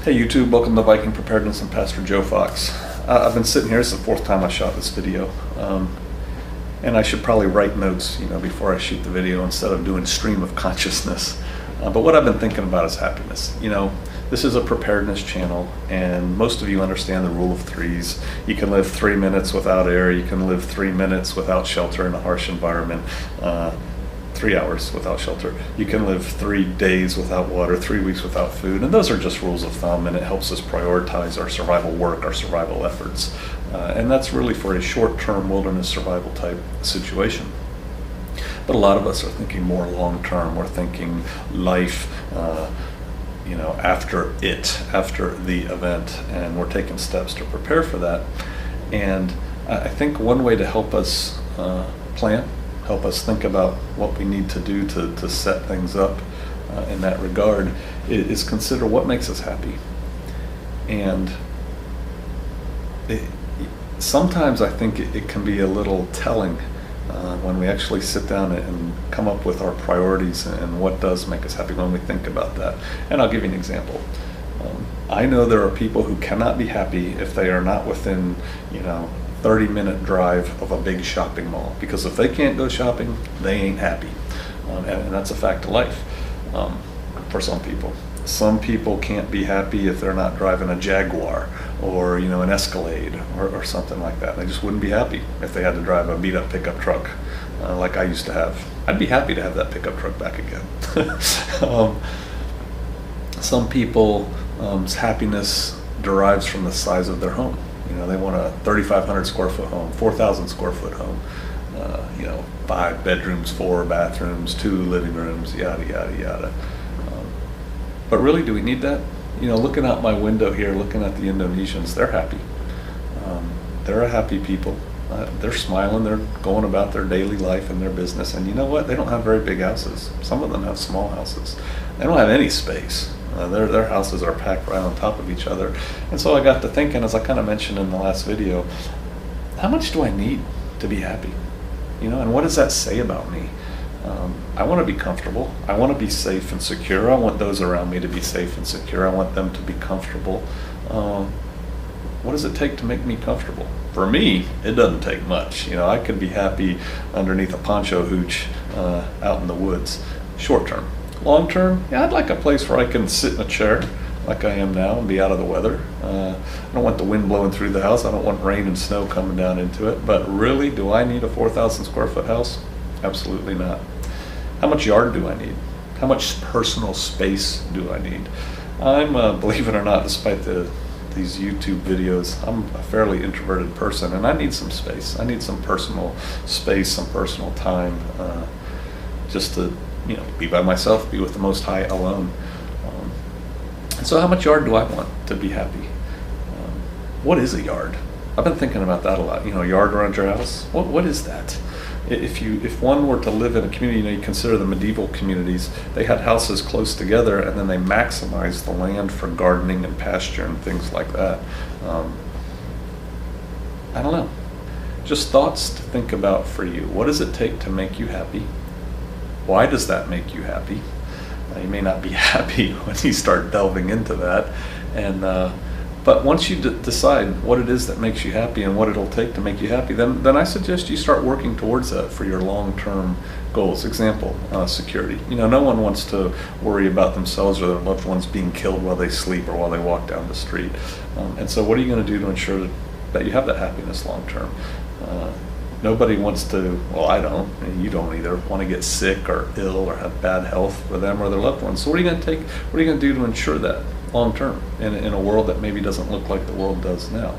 Hey YouTube, welcome to Viking Preparedness. I'm Pastor Joe Fox. I've been sitting here, this is the fourth time I shot this video. And I should probably write notes, before I shoot the video instead of doing stream of consciousness. But what I've been thinking about is happiness. This is a preparedness channel, and most of you understand the rule of threes. You can live 3 minutes without air, you can live 3 minutes without shelter in a harsh environment, 3 hours without shelter. You can live 3 days without water, 3 weeks without food, and those are just rules of thumb, and it helps us prioritize our survival work, our survival efforts. And that's really for a short-term wilderness survival type situation. But a lot of us are thinking more long-term. We're thinking life, after the event, and we're taking steps to prepare for that. And I think one way to help us plan, help us think about what we need to do to set things up in that regard is consider what makes us happy. And sometimes I think it can be a little telling when we actually sit down and come up with our priorities and what does make us happy when we think about that. And I'll give you an example. I know there are people who cannot be happy if they are not within 30-minute drive of a big shopping mall, because if they can't go shopping, they ain't happy. And that's a fact of life for some people. Some people can't be happy if they're not driving a Jaguar or an Escalade or something like that. They just wouldn't be happy if they had to drive a beat-up pickup truck like I used to have. I'd be happy to have that pickup truck back again. Some people's happiness derives from the size of their home. They want a 3,500 square foot home, 4,000 square foot home, 5 bedrooms, 4 bathrooms, 2 living rooms, yada, yada, yada. But really, do we need that? Looking out my window here, looking at the Indonesians, they're happy. They're a happy people. They're smiling, they're going about their daily life and their business. And you know what? They don't have very big houses. Some of them have small houses. They don't have any space. Their houses are packed right on top of each other. And so I got to thinking, as I kind of mentioned in the last video, how much do I need to be happy? And what does that say about me? I want to be comfortable. I want to be safe and secure. I want those around me to be safe and secure. I want them to be comfortable. What does it take to make me comfortable? For me, it doesn't take much. I could be happy underneath a poncho hooch out in the woods, short term. Long term, yeah, I'd like a place where I can sit in a chair like I am now and be out of the weather. I don't want the wind blowing through the house. I don't want rain and snow coming down into it. But really, do I need a 4,000 square foot house? Absolutely not. How much yard do I need? How much personal space do I need? I'm, believe it or not, despite these YouTube videos, I'm a fairly introverted person, and I need some space. I need some personal space, some personal time, just to be by myself, be with the Most High alone. And so how much yard do I want to be happy? What is a yard? I've been thinking about that a lot. A yard around your house? What is that? If one were to live in a community, you consider the medieval communities, they had houses close together and then they maximized the land for gardening and pasture and things like that. I don't know. Just thoughts to think about for you. What does it take to make you happy? Why does that make you happy? You may not be happy when you start delving into that. But once you decide what it is that makes you happy and what it'll take to make you happy, then I suggest you start working towards that for your long-term goals. Example, security. No one wants to worry about themselves or their loved ones being killed while they sleep or while they walk down the street. And so what are you going to do to ensure that you have that happiness long-term? Nobody wants to, well, I don't, and you don't either, want to get sick or ill or have bad health for them or their loved ones. So what are you going to do to ensure that long term in a world that maybe doesn't look like the world does now?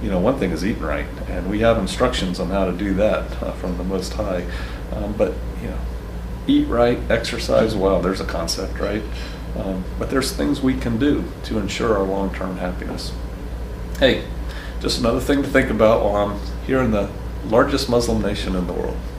One thing is eating right, and we have instructions on how to do that from the Most High. But eat right, exercise well, there's a concept, right? But there's things we can do to ensure our long-term happiness. Hey, just another thing to think about while I'm here in the largest Muslim nation in the world.